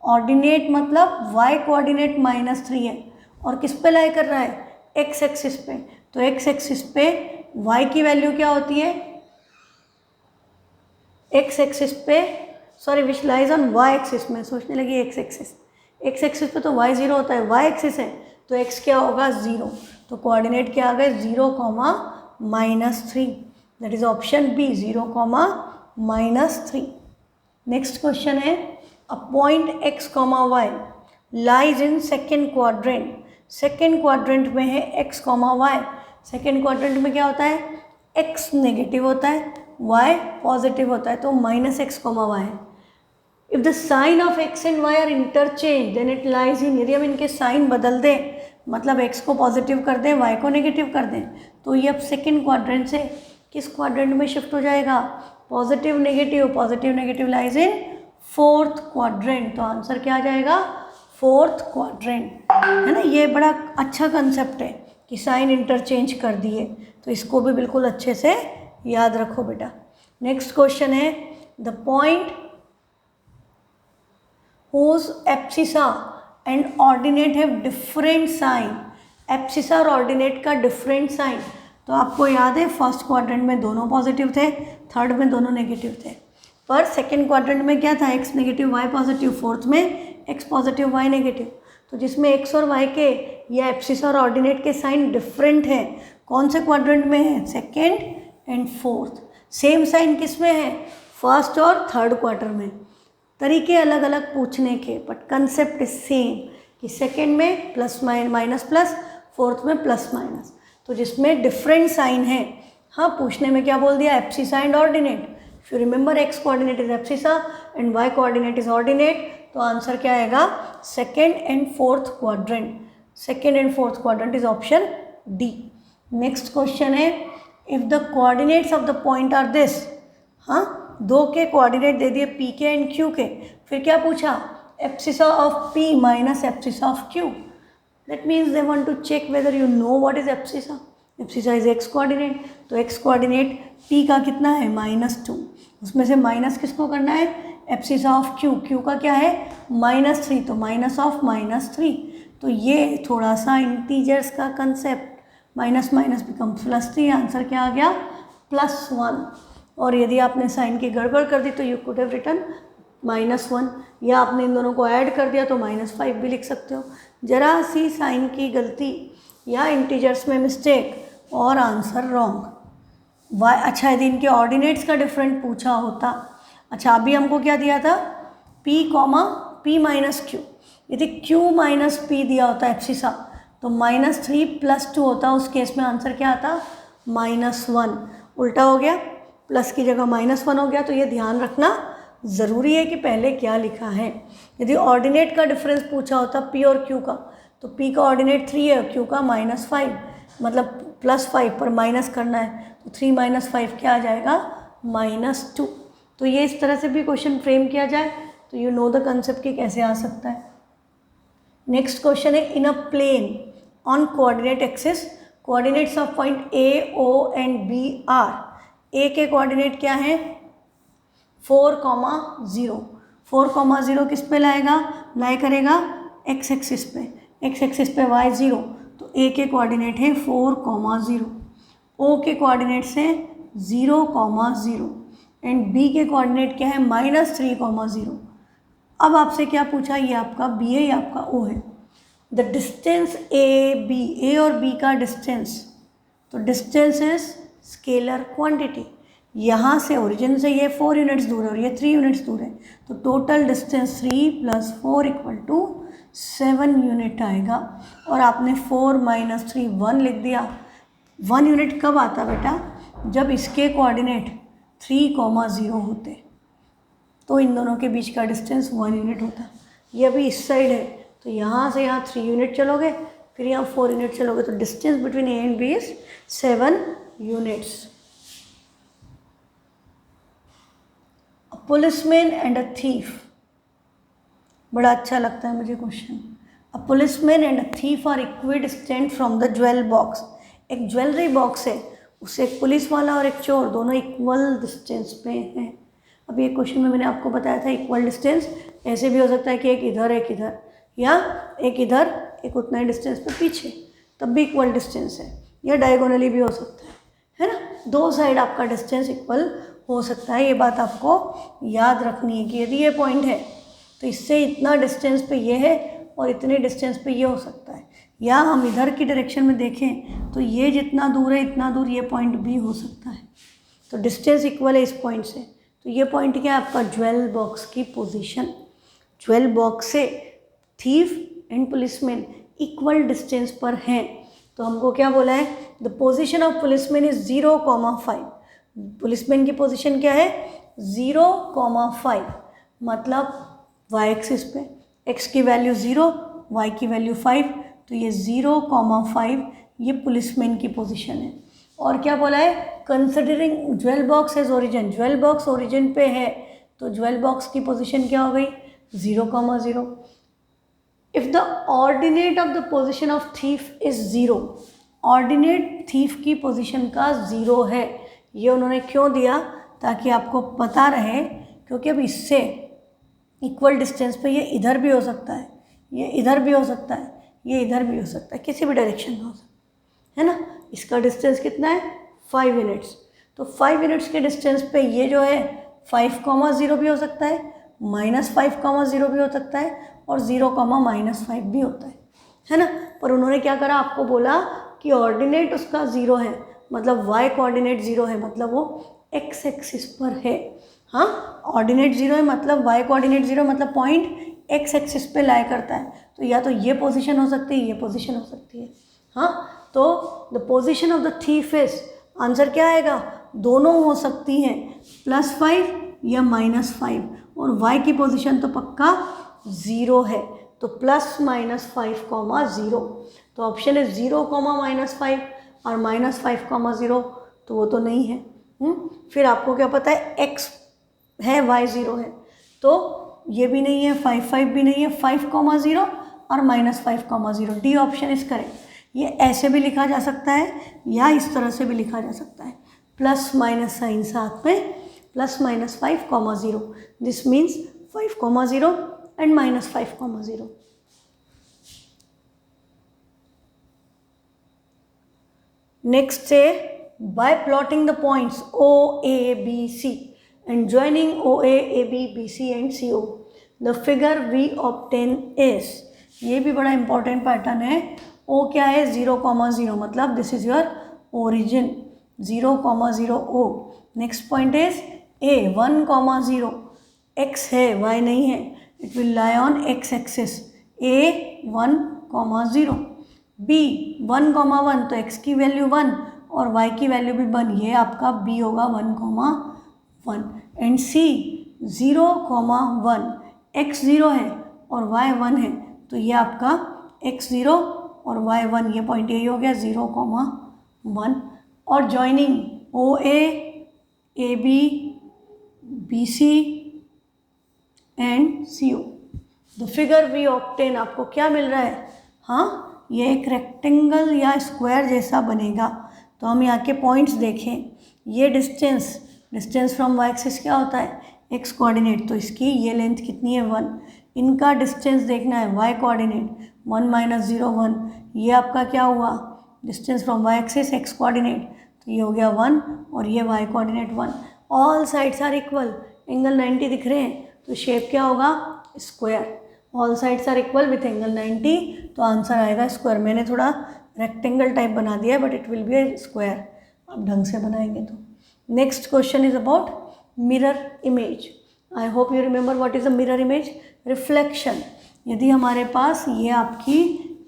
Ordinate मतलब y कोऑर्डिनेट -3 है, और किस पे लाई कर रहा है, x एक्सिस पे, तो x एक्सिस पे y की वैल्यू क्या होती है, x एक्सिस पे, sorry which lies on y axis में, सोचने लगी x एक्सिस पे तो y 0 होता है, y एक्सिस है तो x क्या होगा 0, तो कोऑर्डिनेट क्या आ गए 0, -3, that is option B, 0, -3। Next question है, a point x, y lies in second quadrant. Second quadrant में है x, y। सेकेंड क्वाड्रेंट में क्या होता है, x नेगेटिव होता है, y पॉजिटिव होता है, तो -x, y है। If the sign of x and y are interchange then it lies in, यदि हम इनके साइन बदल दें, मतलब x को पॉजिटिव कर दें, y को नेगेटिव कर दें, तो ये अब सेकेंड क्वाड्रेंट से किस क्वाड्रेंट में शिफ्ट हो जाएगा, positive negative lies in fourth quadrant, तो आंसर क्या आ जाएगा, फोर्थ क्वाड्रेंट, है ना। ये बड़ा अच्छा कंसेप्ट है कि साइन इंटरचेंज कर दिए, तो इसको भी बिल्कुल अच्छे से याद रखो बेटा। नेक्स्ट क्वेश्चन है, the point whose abscissa and ordinate have different sign, abscissa और ऑर्डिनेट का डिफरेंट साइन। तो आपको याद है फर्स्ट क्वाड्रेंट में दोनों पॉजिटिव थे, थर्ड में दोनों नेगेटिव थे, पर सेकेंड क्वाड्रेंट में क्या था, x negative y positive, fourth में एक्स पॉजिटिव वाई नेगेटिव। तो जिसमें एक्स और वाई के या एब्सिसा और ऑर्डिनेट के साइन डिफरेंट हैं, कौन से क्वाड्रेंट में है, second and fourth. Same sign किस में है, फर्स्ट और थर्ड क्वार्टर में। तरीके अलग अलग पूछने के, बट कंसेप्ट इज सेम कि सेकेंड में प्लस माइनस प्लस, फोर्थ में प्लस माइनस। तो जिसमें डिफरेंट साइन है, हाँ पूछने में क्या बोल दिया, abscissa and ordinate. If you remember X coordinate is abscissa and Y coordinate is ordinate, तो आंसर क्या आएगा, second and fourth quadrant. Second and fourth quadrant is option D. Next question है, if the coordinates of the point are this, हाँ दो के coordinate दे दिए P के and Q के, फिर क्या पूछा, abscissa of P minus abscissa of Q. That means they want to check whether you know what is abscissa. Abscissa is x coordinate, तो x coordinate p का कितना है, -2, उसमें से माइनस किसको करना है, एब्सिसा ऑफ q, q का क्या है -3, तो माइनस ऑफ -3। तो ये थोड़ा सा इंटीजर्स का concept, minus minus becomes +3, answer क्या आ गया, +1। और यदि आपने साइन की गड़बड़ कर दी तो यू कुड हैव रिटन -1, या आपने इन दोनों को ऐड कर दिया तो -5 भी लिख सकते हो। जरा सी साइन की गलती या इंटीजर्स में मिस्टेक और आंसर रॉन्ग। वाई, अच्छा यदि इनके ऑर्डिनेट्स का डिफरेंट पूछा होता, अच्छा अभी हमको क्या दिया था, p p माइनस क्यू, यदि q माइनस p दिया होता एब्सिसा तो -3 + 2 होता, उस केस में आंसर क्या आता, -1। उल्टा हो गया, प्लस की जगह -1 हो गया। तो ये ध्यान रखना ज़रूरी है कि पहले क्या लिखा है। यदि ऑर्डिनेट का डिफरेंस पूछा होता p और q का, तो p का ऑर्डिनेट 3 है, q का -5, मतलब +5 पर माइनस करना है, तो 3 - 5 क्या आ जाएगा, -2। तो ये इस तरह से भी क्वेश्चन फ्रेम किया जाए तो यू नो द कंसेप्ट कि कैसे आ सकता है। नेक्स्ट क्वेश्चन है, in a plane on coordinate axis coordinates of point A, O and B are. A के कोऑर्डिनेट क्या है, 4,0। 4,0 किस पे लाएगा, लाई करेगा x एक्सिस पे, x एक्सिस पे y 0, तो a के कोऑर्डिनेट है 4,0, o के कोऑर्डिनेट से 0,0 एंड b के कोऑर्डिनेट क्या है, -3,0। अब आपसे क्या पूछा, ये आपका b है, ये आपका o है। द डिस्टेंस ए और b का डिस्टेंस, तो डिस्टेंस इज स्केलर क्वांटिटी। यहाँ से ओरिजिन से ये 4 यूनिट्स दूर है और ये 3 यूनिट्स दूर है, तो टोटल डिस्टेंस 3 + 4 = 7 यूनिट आएगा। और आपने 4 - 3 1 लिख दिया। 1 यूनिट कब आता बेटा, जब इसके कोऑर्डिनेट 3,0 होते, तो इन दोनों के बीच का डिस्टेंस 1 यूनिट होता। ये अभी इस साइड है, तो यहाँ से यहाँ 3 यूनिट चलोगे, फिर यहाँ 4 यूनिट चलोगे, तो distance between A and B is 7 units. Policeman and a thief, बड़ा अच्छा लगता है मुझे question. A policeman and a thief are equidistant from the jewel box. एक ज्वेलरी बॉक्स है, उससे एक पुलिस वाला और एक चोर दोनों इक्वल डिस्टेंस पे हैं। अब ये क्वेश्चन में मैंने आपको बताया था इक्वल डिस्टेंस ऐसे भी हो सकता है कि एक इधर एक इधर, या एक इधर एक उतना ही डिस्टेंस पे पीछे, तब भी इक्वल डिस्टेंस है, या डायगोनली भी हो सकता है ना, दो साइड आपका डिस्टेंस इक्वल हो सकता है। ये बात आपको याद रखनी है कि यदि ये पॉइंट है तो इससे इतना डिस्टेंस पे ये है और इतने डिस्टेंस पे ये हो सकता है, या हम इधर की डायरेक्शन में देखें तो ये जितना दूर है इतना दूर ये पॉइंट भी हो सकता है। तो डिस्टेंस इक्वल है इस पॉइंट से, तो ये पॉइंट क्या है आपका, ज्वेल बॉक्स की पोजीशन। ज्वेल बॉक्स से thief and policeman equal distance पर हैं, तो हमको क्या बोला है, the position of policeman is 0,5। Policeman की पोजीशन क्या है, 0,5, मतलब y एक्सिस पे x की वैल्यू 0, y की वैल्यू 5, तो ये 0,5 ये पुलिसमैन की पोजीशन है। और क्या बोला है, considering jewel box as origin, jewel box origin पे है, तो ज्वेल बॉक्स की पोजीशन क्या हो गई, 0,0। If the ordinate of the position of thief is 0, ordinate thief की पोजीशन का 0 है। ये उन्होंने क्यों दिया, ताकि आपको पता रहे, क्योंकि अब इससे इक्वल डिस्टेंस पे ये इधर भी हो सकता है, ये इधर भी हो सकता है, ये इधर भी हो सकता है, किसी भी डायरेक्शन में हो सकता है ना। इसका डिस्टेंस कितना है 5 यूनिट्स, तो 5 यूनिट्स के डिस्टेंस पे ये जो है 5,0 भी हो सकता है, -5,0 भी हो सकता है, और 0,-5 भी होता है ना। पर उन्होंने क्या करा, आपको बोला कि ऑर्डिनेट उसका 0 है, मतलब y कोऑर्डिनेट 0 है, मतलब वो x एक्सिस पर है। हाँ, ऑर्डिनेट 0 है मतलब y कोऑर्डिनेट 0, मतलब पॉइंट x एक्सिस पे लाई करता है, तो या तो ये पोजीशन हो सकती है, ये पोजीशन हो सकती है। हाँ, तो the position of the thief is, answer क्या आएगा, दोनों हो सकती हैं, +5 या -5, और y की पोजीशन तो पक्का 0 है, तो +-5,0। तो ऑप्शन है 0,-5 और -5,0, तो वो तो नहीं है। फिर आपको क्या पता है x है, y 0 है, तो ये भी नहीं है, 5 भी नहीं है, 5,0 और -5,0। D option is correct. ये ऐसे भी लिखा जा सकता है या इस तरह से भी लिखा जा सकता है, + साइन साथ में, +-5,0, दिस मीन्स 5,0 एंड -5,0। नेक्स्ट है, by plotting the points O, A, B, C and joining OA, AB, BC and CO, the figure we obtain is, ये भी बड़ा इंपॉर्टेंट पैटर्न है। O क्या है 0,0, मतलब this is your origin, 0,0 O। Next point is A 1,0, X है Y नहीं है, it will lie on X axis, A 1,0, B 1,1, तो X की वैल्यू 1 और y की वैल्यू भी 1, ये आपका b होगा 1,1, एंड c 0,1, x 0 है और y 1 है, तो ये आपका x 0 और y 1, ये पॉइंट यही हो गया 0,1, और joining OA, AB, BC and CO, the figure we obtain, आपको क्या मिल रहा है, हाँ, ये एक रेक्टेंगल या स्क्वायर जैसा बनेगा। तो हम यहाँ के पॉइंट्स देखें, ये डिस्टेंस फ्रॉम वाई एक्सिस क्या होता है, एक्स कोऑर्डिनेट, तो इसकी ये लेंथ कितनी है 1, इनका डिस्टेंस देखना है वाई कोऑर्डिनेट 1 - 0 1, ये आपका क्या हुआ, distance from Y axis X coordinate, तो ये हो गया 1 और ये Y coordinate 1, all sides are equal, angle 90 दिख रहे हैं, तो शेप क्या होगा square, all sides are equal with angle 90, तो आंसर आएगा स्क्वायर। मैंने थोड़ा रेक्टेंगल टाइप बना दिया है, but it will be A square, आप ढंग से बनाएंगे तो। Next question is about mirror image. I hope you remember what is a mirror image, reflection. यदि हमारे पास ये आपकी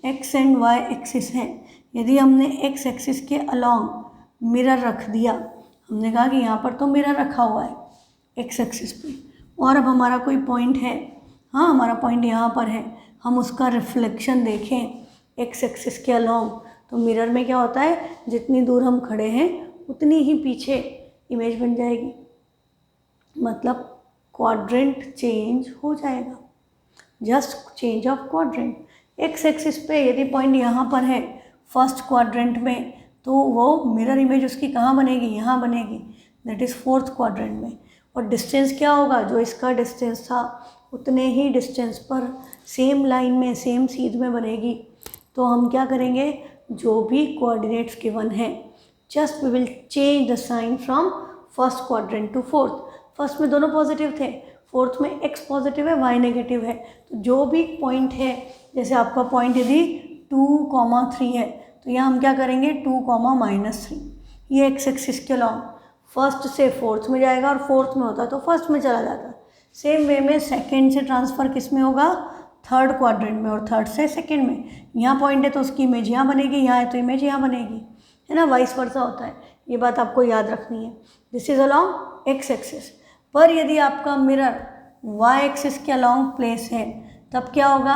एक्स एंड वाई एक्सिस है, यदि हमने एक्स एक्सिस के अलॉन्ग मिरर रख दिया, हमने कहा कि यहाँ पर तो मिरर रखा हुआ है एक्स एक्सिस पे, और अब हमारा कोई पॉइंट है, हाँ हमारा पॉइंट यहाँ पर है, हम उसका रिफ्लेक्शन देखें एक्स एक्सिस के अलॉन्ग, तो मिरर में क्या होता है, जितनी दूर हम खड़े हैं उतनी ही पीछे इमेज बन जाएगी, मतलब क्वाड्रेंट चेंज हो जाएगा, just change of quadrant. X axis पे यदि पॉइंट यहाँ पर है फर्स्ट क्वाड्रेंट में, तो वो मिरर इमेज उसकी कहाँ बनेगी, यहाँ बनेगी, दैट इज़ फोर्थ क्वाड्रेंट में। और डिस्टेंस क्या होगा, जो इसका डिस्टेंस था उतने ही डिस्टेंस पर सेम लाइन में सेम सीध में बनेगी। तो हम क्या करेंगे, जो भी कोऑर्डिनेट्स गिवन हैं, just we will change the sign from first quadrant to fourth. First में दोनों पॉजिटिव थे, फोर्थ में एक्स पॉजिटिव है वाई नेगेटिव है, तो जो भी पॉइंट है, जैसे आपका पॉइंट यदि 2,3 है, तो यहाँ हम क्या करेंगे 2,-3, ये एक्स एक्सिस के लॉन्ग फर्स्ट से फोर्थ में जाएगा, और फोर्थ में होता तो फर्स्ट में चला जाता। सेम वे में सेकेंड से ट्रांसफ़र किस में होगा, थर्ड क्वाड्रेंट में, और थर्ड से सेकेंड में। यहाँ पॉइंट है तो उसकी इमेज यहाँ बनेगी, यहाँ है तो इमेज यहाँ बनेगी, है ना, वाइस वर्सा होता है, ये बात आपको याद रखनी है। This is along x axis. पर यदि आपका मिरर वाई एक्सिस के अलॉन्ग प्लेस है, तब क्या होगा,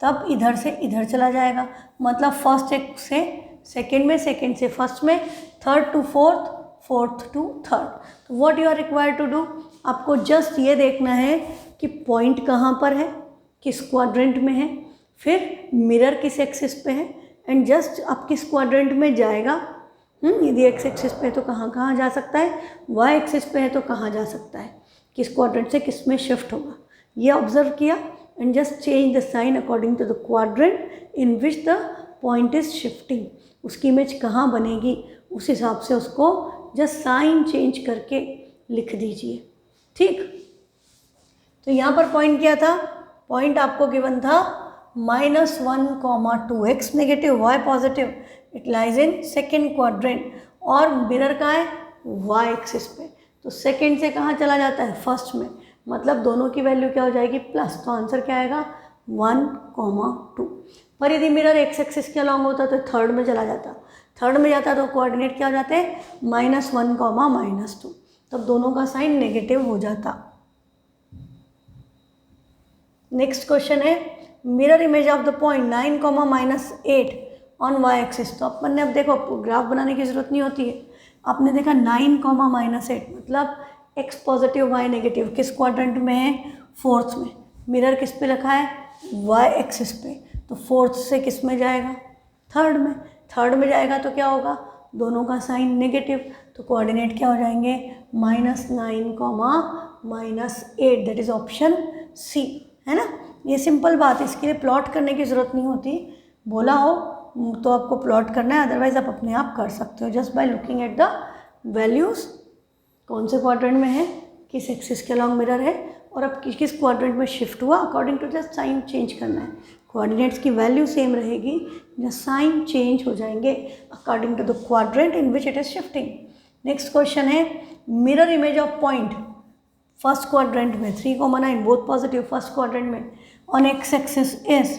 तब इधर से इधर चला जाएगा, मतलब फर्स्ट एक से सेकेंड में, सेकेंड से फर्स्ट में, third to fourth, fourth to third. तो what you are required to do, आपको जस्ट ये देखना है कि पॉइंट कहाँ पर है, किस क्वाड्रेंट में है, फिर मिरर किस एक्सिस पे है, एंड जस्ट आप किस क्वाड्रेंट में जाएगा। यदि एक्स एक्सिस पे है तो कहाँ कहाँ जा सकता है, वाई एक्सिस पे है तो कहाँ जा सकता है, किस क्वाड्रेंट से किस में शिफ्ट होगा, ये ऑब्जर्व किया and just change the sign according to the quadrant in which the point is shifting. उसकी इमेज कहाँ बनेगी उस हिसाब से उसको जस्ट साइन चेंज करके लिख दीजिए। ठीक, तो यहाँ पर पॉइंट क्या था, पॉइंट आपको गिवन था -1, 2x negative y positive, it lies in second quadrant, और मिरर कहाँ है, y एक्सिस पे। तो सेकेंड से कहाँ चला जाता है, फर्स्ट में, मतलब दोनों की वैल्यू क्या हो जाएगी, प्लस। तो आंसर क्या आएगा 1, 2। पर यदि मिरर x एक्सिस के अलॉन्ग होता तो थर्ड में चला जाता, थर्ड में जाता तो कोऑर्डिनेट क्या हो जाते, -1, -2, तब दोनों का साइन नेगेटिव हो जाता। नेक्स्ट क्वेश्चन है mirror image of the point 9, -8 on y axis. तो अपन ने अब देखो ग्राफ बनाने की जरूरत नहीं होती है, आपने देखा 9, -8 मतलब x पॉजिटिव y नेगेटिव किस क्वाड्रेंट में है, फोर्थ में। मिरर किस पे रखा है, y एक्सिस पे, तो फोर्थ से किस में जाएगा, थर्ड में। थर्ड में जाएगा तो क्या होगा, दोनों का साइन नेगेटिव, तो कोऑर्डिनेट क्या हो जाएंगे, -9, -8, दैट इज ऑप्शन सी, है ना। ये सिंपल बात है, इसके लिए प्लॉट करने की ज़रूरत नहीं होती, बोला हो तो आपको प्लॉट करना है, अदरवाइज आप अपने आप कर सकते हो just by looking at the values, कौन से क्वाड्रेंट में है, किस एक्सिस के अलॉन्ग मिरर है, और अब किस क्वाड्रेंट में शिफ्ट हुआ, according to just sign change करना है। कोऑर्डिनेट्स की वैल्यू सेम रहेगी, जस्ट साइन चेंज हो जाएंगे according to the quadrant in which it is shifting. Next question है mirror image of point first quadrant में 3, 9 बोथ पॉजिटिव फर्स्ट क्वाड्रेंट में on x axis is,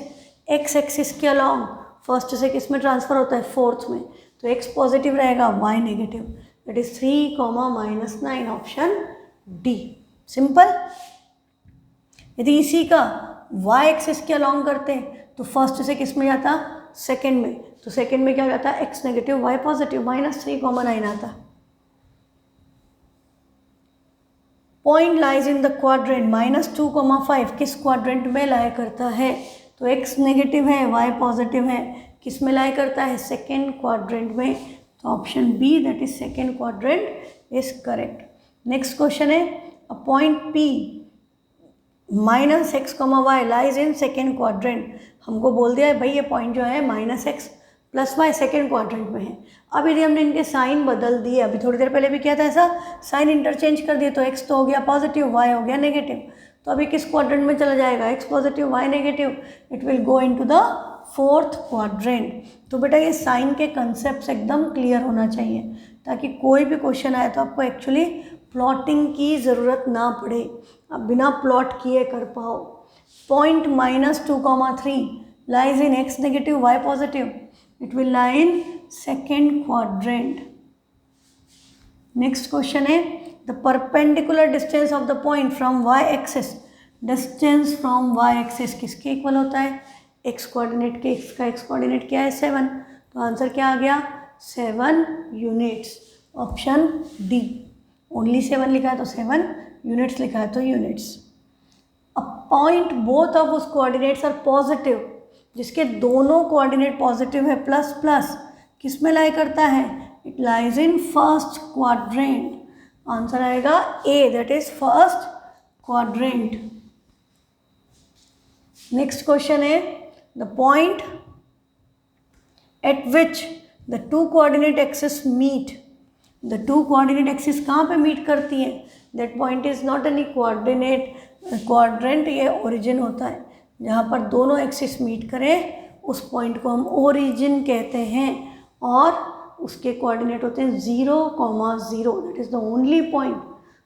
x axis के along first से किस में transfer होता है, फोर्थ में, तो x पॉजिटिव रहेगा y negative, that is 3, -9, option D. Simple. यदि इसी का y एक्सिस के अलॉन्ग करते हैं तो फर्स्ट से किस में जाता, सेकेंड में, तो सेकेंड में क्या हो जाता है, x नेगेटिव y पॉजिटिव, -3, 9 आता। Point lies in the quadrant -2, 5 किस क्वाड्रेंट में लाई करता है, तो x नेगेटिव है y पॉजिटिव है, किस में लाई करता है, सेकेंड क्वाड्रेंट में, तो option B that is second quadrant is correct. Next question है a point P -x, y lies in second quadrant. हमको बोल दिया है भाई ये पॉइंट जो है -x + y सेकेंड क्वाड्रेंट में है। अब यदि हमने इनके साइन बदल दिए, अभी थोड़ी देर पहले भी किया था ऐसा, साइन इंटरचेंज कर दिए, तो x तो हो गया पॉजिटिव, y हो गया नेगेटिव, तो अभी किस क्वाड्रेंट में चला जाएगा, x positive y negative, it will go into the fourth quadrant. तो बेटा ये साइन के कंसेप्ट एकदम क्लियर होना चाहिए, ताकि कोई भी क्वेश्चन आए तो आपको एक्चुअली प्लॉटिंग की ज़रूरत ना पड़े, आप बिना प्लॉट किए कर पाओ। Point -2, 3 lies in x negative y positive, it will lie in second quadrant. Next question है the perpendicular distance of the point from y axis, distance from y axis किसके इक्वल होता है, x कोऑर्डिनेट के, x का x coordinate क्या है 7, तो answer क्या आ गया 7 यूनिट्स, ऑप्शन डी। ओनली 7 लिखा है तो 7, यूनिट्स लिखा है तो units. A point both of उस कोऑर्डिनेट्स आर पॉजिटिव, जिसके दोनों कोऑर्डिनेट पॉजिटिव है, प्लस प्लस, किस में लाई करता है, it lies in first quadrant, answer आएगा A that is first quadrant. Next question है the point at which the two coordinate axis meet, the two coordinate axis कहाँ पे meet करती है, that point is not any coordinate quadrant, ये origin होता है, जहाँ पर दोनों एक्सिस मीट करें उस पॉइंट को हम ओरिजिन कहते हैं, और उसके कोऑर्डिनेट होते हैं 0, 0, that is the only point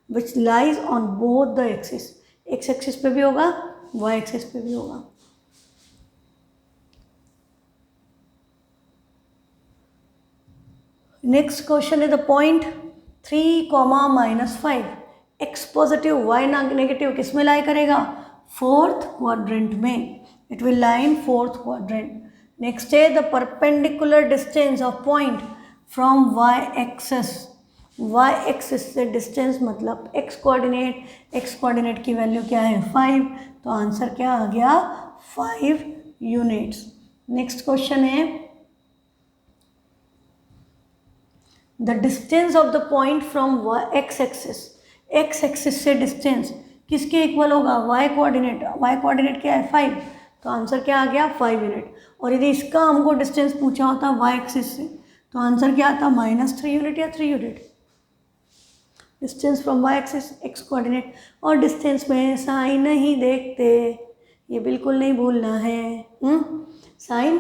which lies on both the axis, x axis पे भी होगा, वाई एक्सिस पे भी होगा। नेक्स्ट क्वेश्चन है the point 3, -5 X positive Y negative किस में लाई करेगा, फोर्थ क्वाड्रेंट में, it will lie in fourth quadrant. Next है the perpendicular distance of point from Y axis, Y axis से डिस्टेंस मतलब एक्स कोऑर्डिनेट की value क्या है 5, तो आंसर क्या आ गया 5 यूनिट्स। नेक्स्ट क्वेश्चन है the distance of the point from x axis, x axis से डिस्टेंस किसके इक्वल होगा, वाई कोऑर्डिनेट। वाई कोऑर्डिनेट क्या है 5, तो आंसर क्या आ गया 5 यूनिट। और यदि इसका हमको डिस्टेंस पूछा होता वाई एक्सिस से तो आंसर क्या आता -3 यूनिट या 3 unit. Distance from Y axis X coordinate. और डिस्टेंस में साइन नहीं देखते, ये बिल्कुल नहीं भूलना है। साइन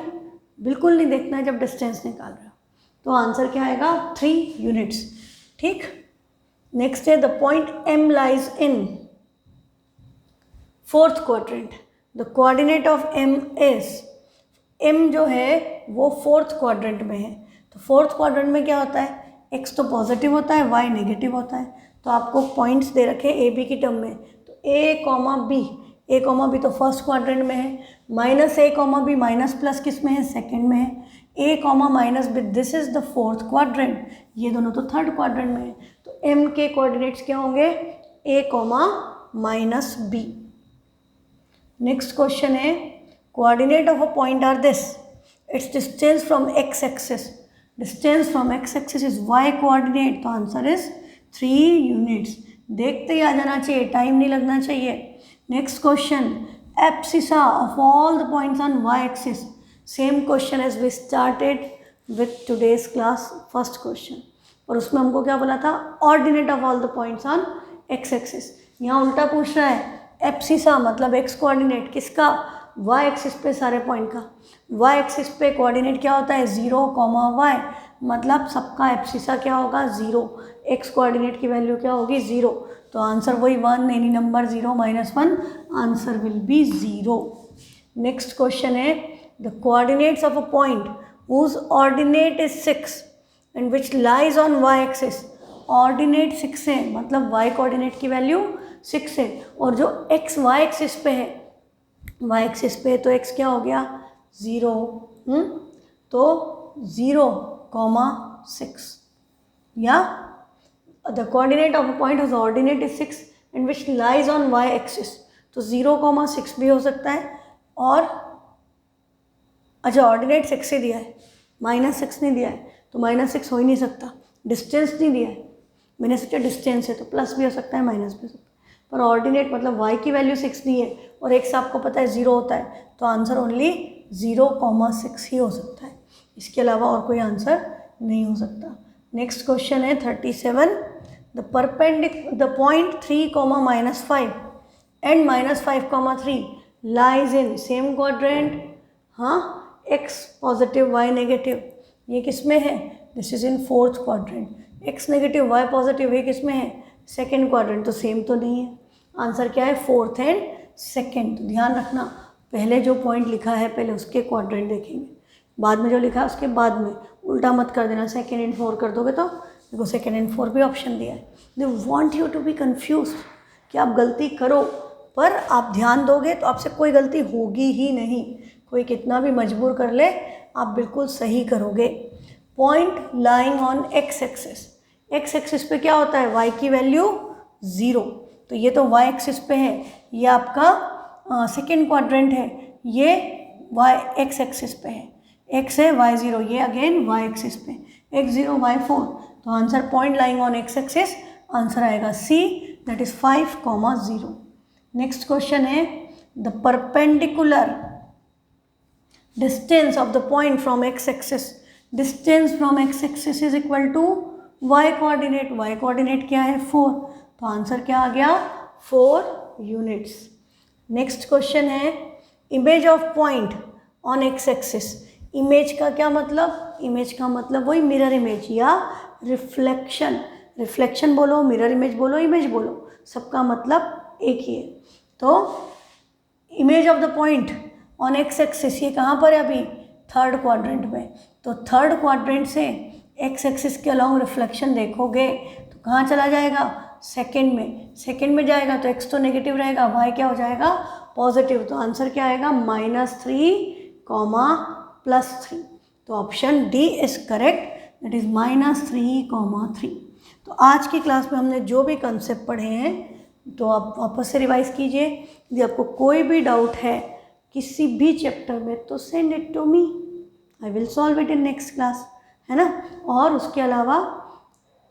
बिल्कुल नहीं देखना है जब डिस्टेंस निकाल रहे हो। तो आंसर क्या आएगा 3 यूनिट्स। ठीक, नेक्स्ट है the point M lies in fourth quadrant. The coordinate of M is, M जो है वो फोर्थ क्वाड्रेंट में है। तो फोर्थ क्वाड्रेंट में क्या होता है, एक्स तो पॉजिटिव होता है, वाई नेगेटिव होता है। तो आपको पॉइंट्स दे रखे ए बी की टर्म में, तो ए कॉमा बी तो फर्स्ट क्वाड्रेंट में है, -a comma B minus plus किस में है, सेकंड में है, a comma minus B this is the fourth quadrant, ये दोनों तो थर्ड क्वाड्रेंट में है। तो m के कोऑर्डिनेट्स क्या होंगे, a comma minus B. Next question है coordinate of a point are this, its distance from x axis, distance from x axis is y coordinate, तो आंसर इज 3 यूनिट्स। देखते ही आ जाना चाहिए, टाइम नहीं लगना चाहिए। Next question, abscissa of all the points on y axis, same question as we started with today's class first question, और उसमें हमको क्या बोला था, ordinate of all the points on x axis. यहाँ उल्टा पूछ रहा है, एब्सिसा मतलब x कोऑर्डिनेट किसका, y एक्सिस पे सारे पॉइंट का। y एक्सिस पे कोऑर्डिनेट क्या होता है 0, y, मतलब सबका एब्सिसा क्या होगा 0, x कोऑर्डिनेट की वैल्यू क्या होगी 0, तो आंसर वही 1, any number 0 - 1, answer will be 0। Next question है the coordinates of a point whose ordinate is 6 and which lies on y axis. Ordinate 6 है मतलब y कोऑर्डिनेट की वैल्यू 6 है, और जो x y एक्सिस पे है, y एक्सिस पे तो x क्या हो गया 0, तो 0,6, या the coordinate of a point whose ordinate is 6 and which lies on y axis, तो 0,6 भी हो सकता है। और अच्छा ऑर्डिनेट 6 ही दिया है, -6 नहीं दिया है, तो -6 हो ही नहीं सकता। डिस्टेंस नहीं दिया है, मैंने सोचा डिस्टेंस है तो प्लस भी हो सकता है माइनस भी हो सकता है, पर ऑर्डिनेट मतलब y की वैल्यू 6 दी है और x आपको पता है 0 होता है, तो आंसर ओनली 0,6 ही हो सकता है, इसके अलावा और कोई आंसर नहीं हो सकता। नेक्स्ट क्वेश्चन है 37, the point 3, -5 and -5,3 lies in same quadrant. हाँ, x पॉजिटिव y नेगेटिव, ये किस में है, this is in fourth quadrant. x negative y positive, ये किस में है, सेकेंड क्वाड्रेंट, तो सेम तो नहीं है। आंसर क्या है, फोर्थ एंड सेकेंड। तो ध्यान रखना, पहले जो पॉइंट लिखा है पहले उसके क्वाड्रेंट देखेंगे, बाद में जो लिखा है उसके बाद में, उल्टा मत कर देना, सेकेंड एंड 4 कर दोगे तो देखो सेकेंड एंड 4 भी ऑप्शन दिया है। They want you to be confuse कि आप गलती करो, पर आप ध्यान दोगे तो आपसे कोई गलती होगी ही नहीं, कोई कितना भी मजबूर कर ले आप बिल्कुल सही करोगे। Point lying on x axis, x axis पे क्या होता है, y की वैल्यू 0, तो ये तो y एक्सिस पे है, ये आपका सेकेंड क्वाड्रेंट है, ये x एक्सिस पे है, x है y 0, ये अगेन y एक्सिस पे, x 0 y 4, तो answer point lying on x axis, answer आएगा C, that is 5,0। Next question है the perpendicular distance of the point from x axis, distance from x axis is equal to y coordinate, y coordinate क्या है 4, तो answer क्या आ गया 4 units. Next question है image of point on x axis, image का क्या मतलब, इमेज का मतलब वही मिरर इमेज या रिफ्लेक्शन, रिफ्लेक्शन बोलो, मिरर इमेज बोलो, इमेज बोलो, सबका मतलब एक ही है। तो image of the point on x axis, ये कहाँ पर है अभी, थर्ड क्वाड्रेंट में, तो थर्ड क्वाड्रेंट से x एक्सिस के अलॉन्ग रिफ्लेक्शन देखोगे तो कहाँ चला जाएगा, सेकेंड में, सेकेंड में जाएगा तो x तो नेगेटिव रहेगा, y क्या हो जाएगा पॉजिटिव, तो आंसर क्या आएगा -3, +3, तो option D is correct, that is -3,3। तो आज की क्लास में हमने जो भी कंसेप्ट पढ़े हैं तो आप वापस से रिवाइज कीजिए। यदि आपको कोई भी डाउट है किसी भी चैप्टर में तो send it to me, I will solve it in next class, है ना। और उसके अलावा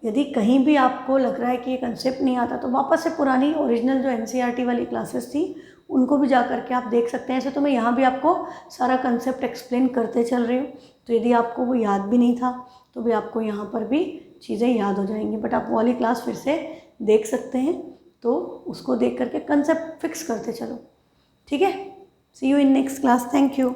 यदि कहीं भी आपको लग रहा है कि ये कंसेप्ट नहीं आता तो वापस से पुरानी ओरिजिनल जो एनसीईआरटी वाली क्लासेस थी उनको भी जा करके आप देख सकते हैं। ऐसे तो मैं यहाँ भी आपको सारा कंसेप्ट एक्सप्लेन करते चल रही हूँ, तो यदि आपको वो याद भी नहीं था तो भी आपको यहाँ पर भी चीज़ें याद हो जाएंगी। बट आप वो वाली क्लास फिर से देख सकते हैं, तो उसको देख करके कंसेप्ट फिक्स करते चलो। ठीक है, see you in next class. Thank you.